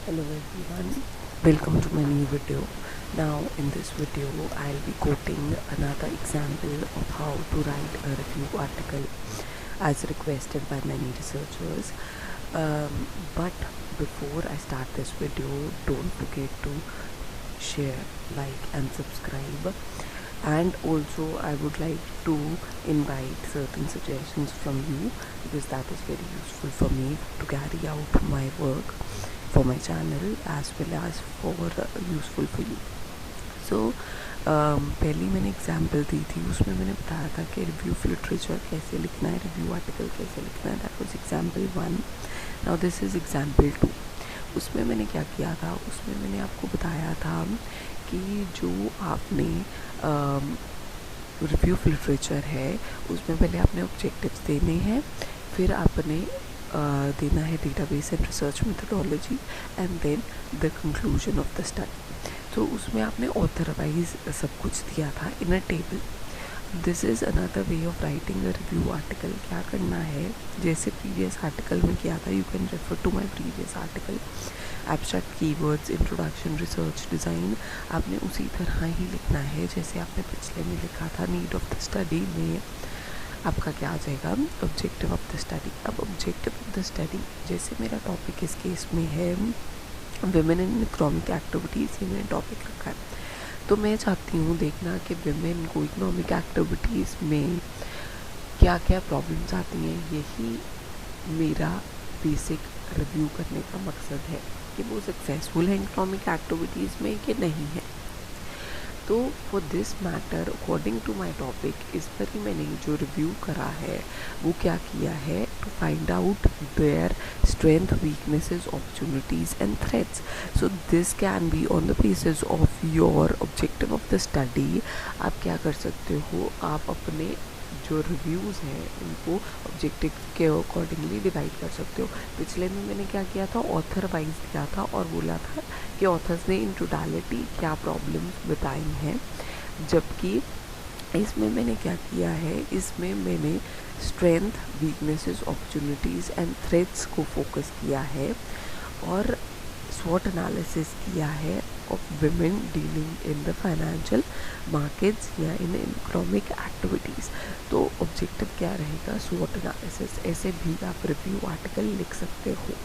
Hello everyone, welcome to my new video. Now in this video I'll be quoting another example of how to write a review article as requested by many researchers. But before I start this video, don't forget to share, like and subscribe. And also I would like to invite certain suggestions from you, because that is very useful for me to carry out my work for my channel as well as for useful for you. So पहली मैंने example दी थी, उसमें मैंने बताया था कि review of literature कैसे लिखना है, रिव्यू आर्टिकल कैसे लिखना है. That was example 1. Now this is example 2. उसमें मैंने क्या किया था, उसमें मैंने आपको बताया था कि जो आपने रिव्यू ऑफ लिटरेचर है उसमें पहले आपने ऑब्जेक्टिव्स देने हैं, फिर आपने देना है database and research methodology and then the conclusion of the study. तो उसमें आपने ऑथर वाइज सब कुछ दिया था in a table. This is another way of writing a review article. क्या करना है, जैसे प्रीवियस आर्टिकल में किया था, you can refer to my previous article abstract keywords, introduction, research, design. आपने उसी तरह ही लिखना है जैसे आपने पिछले में लिखा था. नीड ऑफ द स्टडी में आपका क्या आ जाएगा, ऑब्जेक्टिव ऑफ द स्टडी. अब ऑब्जेक्टिव ऑफ द स्टडी, जैसे मेरा टॉपिक इस केस में है विमेन इन इकोनॉमिक एक्टिविटीज़, ये मैंने टॉपिक रखा है. तो मैं चाहती हूँ देखना कि विमेन को इकोनॉमिक एक्टिविटीज़ में क्या क्या प्रॉब्लम्स आती हैं. यही मेरा बेसिक रिव्यू करने का मकसद है कि वो सक्सेसफुल है इकोनॉमिक एक्टिविटीज़ में कि नहीं है. तो for this matter according to my topic, इस पर ही मैंने जो रिव्यू करा है वो क्या किया है, to find out their strength, weaknesses, opportunities and threats. So this can be on the basis of your objective of the study. आप क्या कर सकते हो, आप अपने जो रिव्यूज़ हैं उनको ऑब्जेक्टिव के अकॉर्डिंगली डिवाइड कर सकते हो. पिछले में मैंने क्या किया था, ऑथर वाइज दिया था और बोला था कि ऑथर्स ने इन टोटालिटी क्या प्रॉब्लम्स बताई हैं. जबकि इसमें मैंने क्या किया है, इसमें मैंने strength, weaknesses, opportunities and threats को फोकस किया है और SWOT एनालिसिस किया है of women dealing in the financial markets या इन इकोनॉमिक एक्टिविटीज़. तो ऑब्जेक्टिव क्या रहेगा, SWOT एनालिसिस. ऐसे भी आप रिव्यू आर्टिकल लिख सकते हो.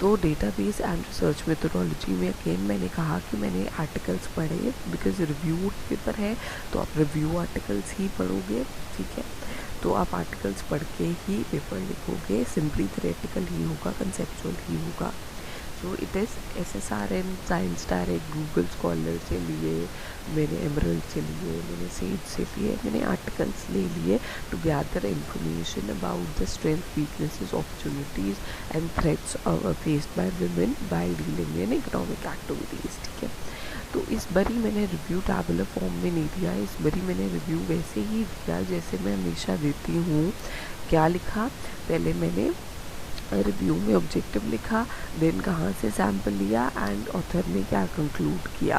तो डेटाबेस एंड रिसर्च मेथोडोलॉजी में अगेन मैंने कहा कि मैंने आर्टिकल्स पढ़े, बिकॉज रिव्यू पेपर है तो आप रिव्यू आर्टिकल्स ही पढ़ोगे, ठीक है. तो आप आर्टिकल्स पढ़ के ही पेपर लिखोगे. सिंपली थ्योरेटिकल ही होगा, कंसेप्चुअल ही होगा. So it is SSRM, science direct, Google scholar से लिए मैंने, एमरल्ड से लिए मैंने, सेज से लिए मैंने, आर्टिकल्स ले लिए to gather information about the strength, weaknesses, opportunities and threats faced by women by dealing in economic activities, ठीक है. तो इस बारी मैंने रिव्यू टैबुलर फॉर्म में नहीं दिया, इस बारी मैंने रिव्यू वैसे ही दिया जैसे मैं हमेशा देती हूँ. क्या लिखा, पहले मैंने रिव्यू में ऑब्जेक्टिव लिखा, देन कहाँ से सैम्पल लिया एंड ऑथर ने क्या कंक्लूड किया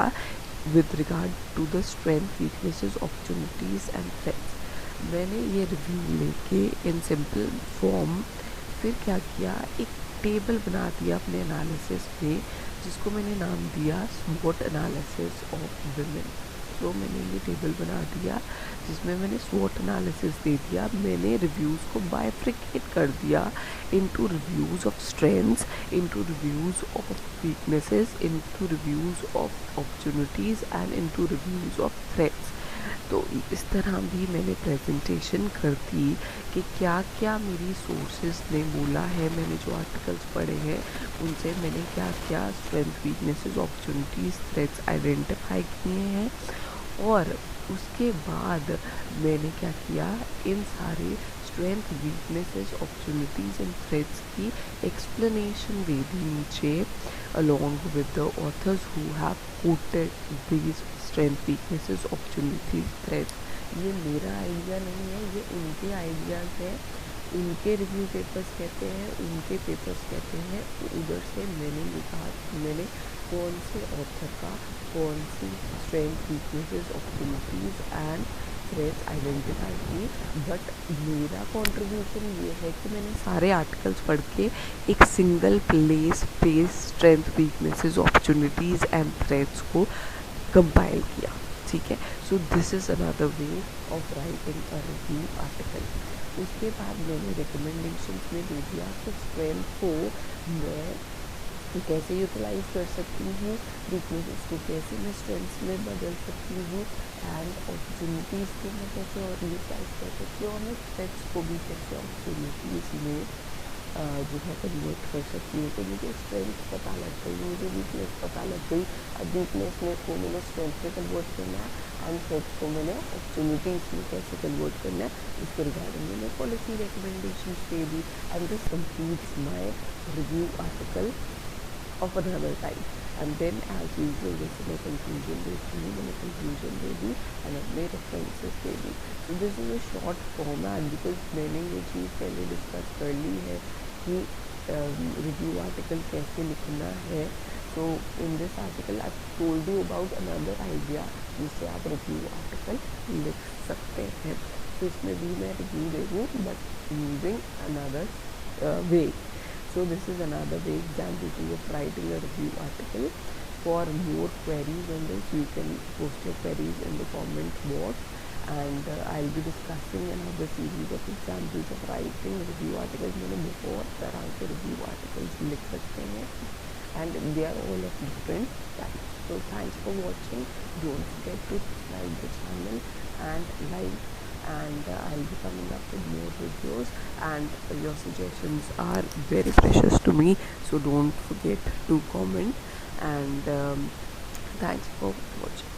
with regard to the strength, weaknesses, opportunities and threats. मैंने ये रिव्यू लेके इन सिंपल फॉर्म फिर क्या किया, एक टेबल बना दिया अपने एनालिसिस में, जिसको मैंने नाम दिया SWOT एनालिसिस ऑफ विमेन. तो मैंने ये टेबल बना दिया जिसमें मैंने SWOT एनालिसिस दे दिया. मैंने रिव्यूज़ को बाइफ्रिकेट कर दिया into reviews of strengths, into reviews of weaknesses, into reviews of opportunities and into reviews of threats. तो इस तरह भी मैंने प्रेजेंटेशन कर दी कि क्या क्या मेरी सोर्सेज ने बोला है, मैंने जो आर्टिकल्स पढ़े हैं उनसे मैंने क्या क्या strength, weaknesses, opportunities, threats identify किए हैं. और उसके बाद मैंने क्या किया, इन सारे strength, weaknesses, opportunities and threats की एक्सप्लेनेशन दे दी नीचे, along with the authors who have quoted these strength, weaknesses, opportunities, threats. ये मेरा आइडिया नहीं है, ये उनके आइडियाज़ हैं, उनके रिव्यू पेपर्स कहते हैं, उनके पेपर्स कहते हैं. तो उधर से मैंने ये कहा कि मैंने कौन से ऑथर का कौन सी strength, weaknesses, opportunities and threads identify की, बट मेरा कंट्रीब्यूशन ये है कि मैंने सारे आर्टिकल्स पढ़ के एक सिंगल प्लेस पे strength, weaknesses, opportunities and threads को कंपाइल किया, ठीक है। So this is another way of writing a review article. उसके बाद मैंने रिकमेंडेशंस में दे दिया कि स्ट्रेंथ को मैं कैसे यूटिलाइज कर सकती हूँ, वीकनेसेस को कैसे मैं स्ट्रेंथ्स में बदल सकती हूँ, एंड अपॉर्चुनिटीज़ को मैं कैसे और यूटिलाइज कर सकती हूँ, और मैं थ्रेड्स को भी कैसे अपॉर्चुनिटीज़ में जो है कन्वर्ट कर सकती हूँ। तो मुझे स्ट्रेंथ पता लग गई, मुझे वीकनेस पता लग गई। अब वीकनेस को मैंने स्ट्रेंथ में कन्वर्ट करना है एंड थ्रेड्स को मैंने अपॉर्चुनिटीज़ में कैसे कन्वर्ट करना है, इसके रिगार्डिंग मैंने policy recommendation they the. And this completes my review article of another type. And then as usual जैसे मैं conclusion देती हूँ, मैंने conclusion दे दी and अपने references they the. So this is a short format because मैंने ये चीज़ पहले discuss कर ली है कि रिव्यू आर्टिकल कैसे लिखना है। So in this article I've told you about another idea जिससे आप रिव्यू आर्टिकल लिख सकते हैं। तो इसमें भी मैं रिव्यू दे दूँ but using another way. So this is another way example of writing a review article. For more queries on this, you can post your queries in the comment box, and I'll be discussing another series of examples of writing review articles. मैंने बहुत तरह के review articles लिख सकते हैं, and they are all of different types. So thanks for watching. Don't forget to subscribe the channel and like. And I'll be coming up with more videos, and your suggestions are very precious to me, so don't forget to comment, and thanks for watching.